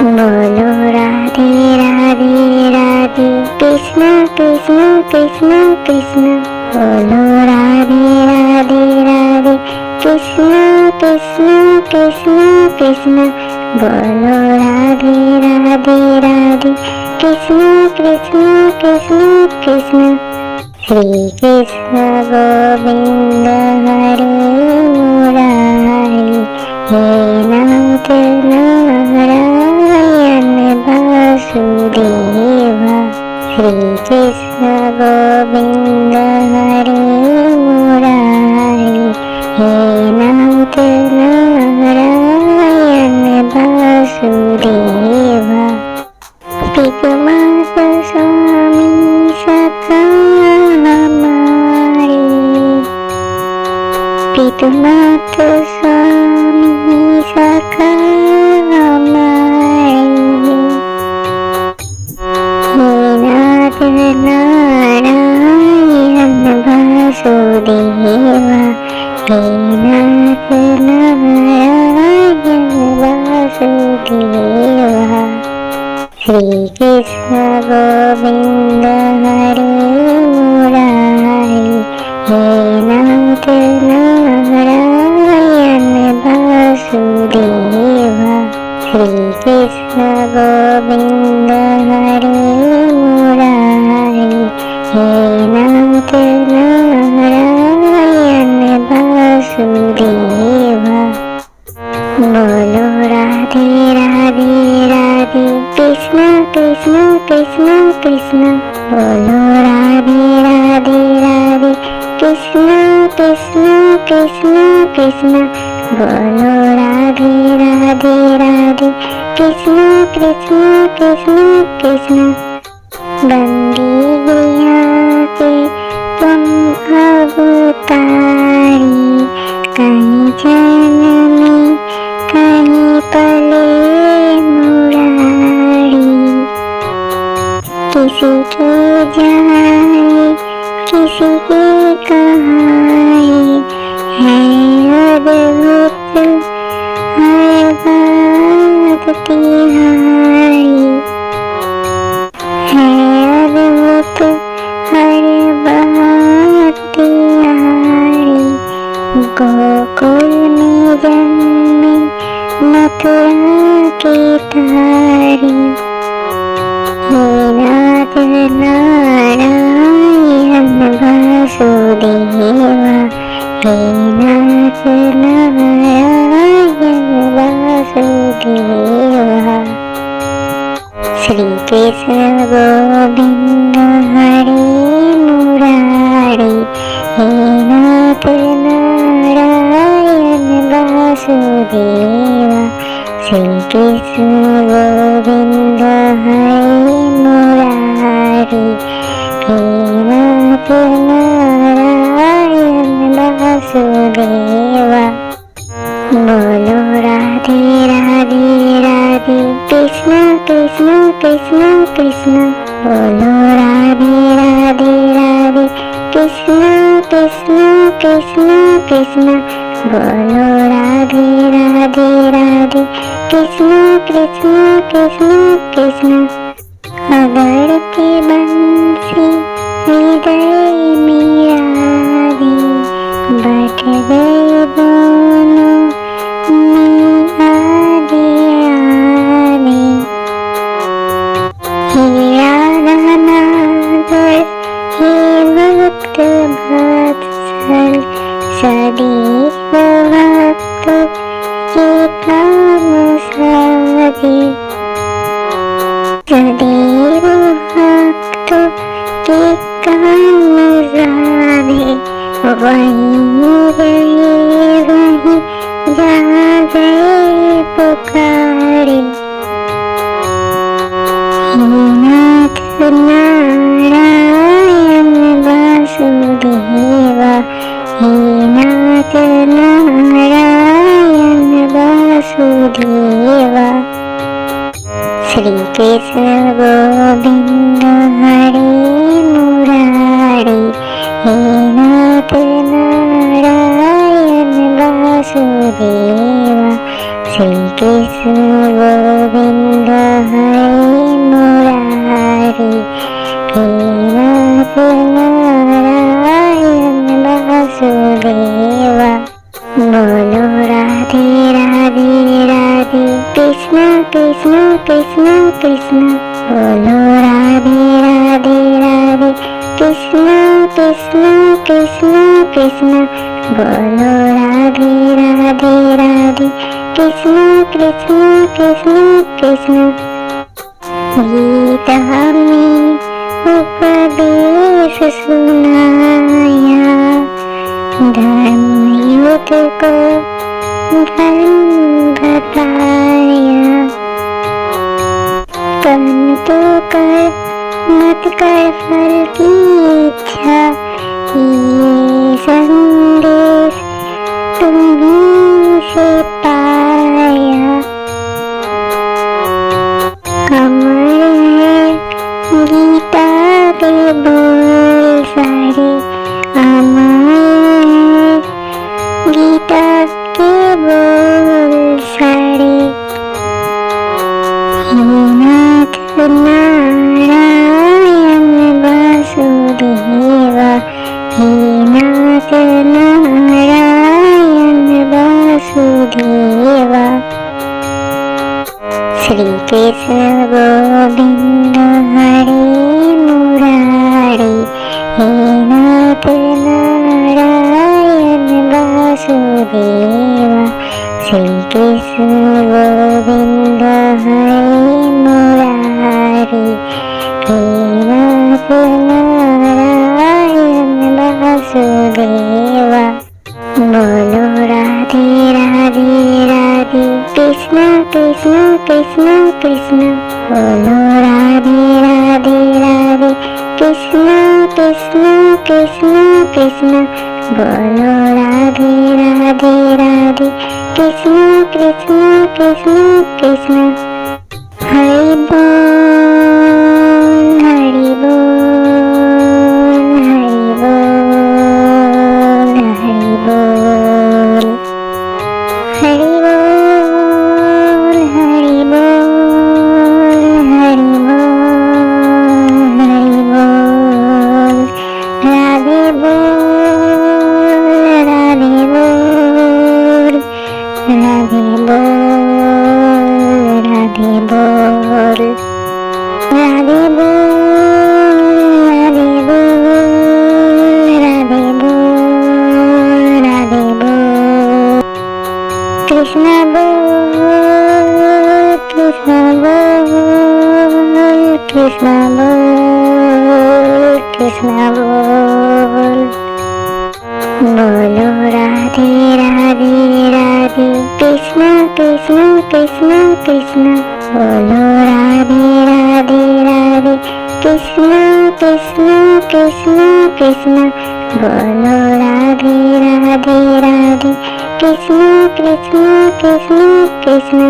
बोलो राधे राधे राधे कृष्ण कृष्ण कृष्ण कृष्ण। बोलो राधे राधे राधे कृष्ण कृष्ण कृष्ण कृष्ण। बोलो राधे राधे राधे कृष्ण कृष्ण कृष्ण कृष्ण। श्री कृष्ण गोविंद हरे मुरारी हे नाथ नारायण वासुदेवा। श्री कृष्ण गोविंद हरे मुरारी हे नाथ नारायण वासुदेवा। पितुमाता स्वामी सखा हमारे। पितुमाता स्वामी सखा हमारे। हे नाथ नारायण वासुदेवा। हे नाथ नारायण वासुदेवा। श्री कृष्ण गोविंद हरे मुरारी हे नाथ नारायण वासुदेवा। श्री कृष्ण गोविंद हरे मुरारी हे नाथ नारायण वासुदेवा। बोलो राधे राधे राधे कृष्ण कृष्ण कृष्ण कृष्ण। बोलो राधे राधे राधे कृष्ण कृष्ण कृष्ण कृष्ण। बोलो राधे राधे राधे कृष्ण कृष्ण कृष्ण कृष्ण। बंदी गया के तुम अवतारी कहीं जन्म में कहीं पले मुरारी। किसी के जाए किसी के कहाए है अद्भुत हर बात तिहारी। है अद्भुत हर बात तिहारी। गोकुल में जन्मे मथुरा की तारी। हे नाथ नारायण वासुदेवा। हे नाथ नारायण वासुदेवा। श्री कृष्ण गोविंद हरे मुरारी हे नाथ नारायण वासुदेवा। श्री कृष्ण गोविंद हरे मुरारी हे नाथ नारायण वासुदेवा। बोलो राधे राधे राधे कृष्ण कृष्ण कृष्ण कृष्ण। बोलो राधे राधे राधे कृष्ण कृष्ण कृष्ण कृष्ण। बोलो राधे राधे राधे कृष्ण कृष्ण कृष्ण कृष्ण। अगर के बंसी हृदय मेरा दी बट गए दोनों में आधे आधे। हे राधा नागर हे भक्त वत्सल सदैव भक्त के काम साधे। सदैव भक्त के काम साधे। वहीं रहे वहीं जहाँ गए पुकारे। हे नाथ नारायण वासुदेवा। हे नाथ नारायण वासुदेवा। श्री कृष्ण गोविंद हरे मुरारी हे नाथ नारायण वासुदेवा। श्री कृष्ण गोविंद नारायण वासुदेवा। बोलो राधे राधे राधे कृष्ण कृष्ण कृष्ण कृष्ण। बोलो राधे राधे राधे कृष्ण कृष्ण कृष्ण कृष्ण। बोलो राधे राधे राधे कृष्ण कृष्ण कृष्ण कृष्ण। गीता में उपदेश सुनाया, धर्म युद्ध को धर्म बताया। कर्म तो कर मत कर फल की इच्छा, ये संदेश तुम्हीं से पाया। अमर है गीता के बोल सारे, अमर है गीता के बोल सारे। हे नाथ नारायण वासुदेवा, हे नाथ नारायण वासुदेवा। श्री कृष्ण गोविंद हरे मुरारी, हे नाथ नारायण वासुदेवा। श्री कृष्ण गोविंद हरे मुरारी, हे नाथ नारायण वासुदेवा। बोलो राधे राधे राधे कृष्ण कृष्ण कृष्ण कृष्ण। बोलो राधे राधे राधे कृष्ण कृष्ण कृष्ण कृष्ण। बोलो राधे राधे राधे कृष्ण कृष्ण कृष्ण कृष्ण। हरि बोल हरि बोल हरि बोल हरि बोल हरि बोल हरि बोल हरि बोल हरि बोल। राधे बोल राधे बोल राधे बोल राधे बोल राधे बोल राधे बोल राधे बोल राधे बोल। कृष्ण बोल कृष्ण बोल कृष्ण बोल कृष्ण बोल। बोलो राधे राधे राधे कृष्ण कृष्ण कृष्ण कृष्ण। बोलो राधे राधे राधे कृष्ण कृष्ण कृष्ण कृष्ण। बोलो राधे राधे राधे कृष्ण कृष्ण कृष्ण कृष्ण।